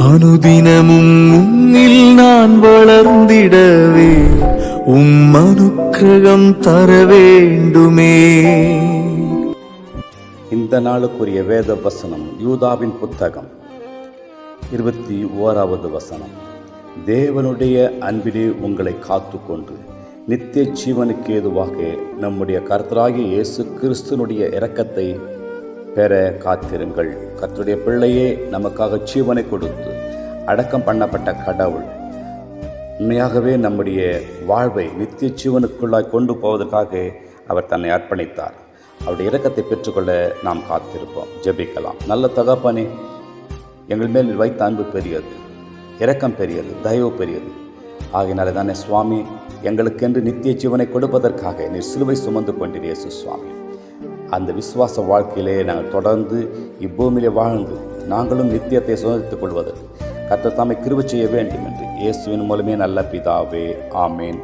அனுதினமும் உன்னில் நான் வளர்ந்திடவே அனுக்கிரகம் தர வேண்டுமே. இந்த நாளுக்குரிய வேத வசனம் யூதாவின் புத்தகம் 21வது வசனம். தேவனுடைய அன்பிலே உங்களை காத்துக்கொண்டு நித்திய ஜீவனுக்கு ஏதுவாக நம்முடைய கர்த்தராகிய இயேசு கிறிஸ்துனுடைய இரக்கத்தை பெற காத்திருங்கள். கர்த்தருடைய பிள்ளையே, நமக்காக ஜீவனை கொடுத்து அடக்கம் பண்ணப்பட்ட கடவுள் உண்மையாகவே நம்முடைய வாழ்வை நித்திய ஜீவனுக்குள்ளாய் கொண்டு போவதற்காக அவர் தன்னை அர்ப்பணித்தார். அவருடைய இரக்கத்தை பெற்றுக்கொள்ள நாம் காத்திருப்போம். ஜெபிக்கலாம். நல்ல தகப்பனே, எங்கள் மேல் வைத்த அன்பு பெரியது, இரக்கம் பெரியது, தயவு பெரியது. ஆகையினால தானே சுவாமி, எங்களுக்கென்று நித்திய ஜீவனை கொடுப்பதற்காக நீர் சிலுவை சுமந்து கொண்டீர் இயேசு சுவாமி. அந்த விசுவாச வாழ்க்கையிலே நாங்கள் தொடர்ந்து இப்பூமியிலே வாழ்ந்து நாங்களும் நித்தியத்தை சுதந்தித்துக் கொள்வதற்கு கர்த்தர் தாமே கிருபை செய்ய வேண்டும் என்று இயேசுவின் மூலமே நல்ல பிதாவே, ஆமேன்.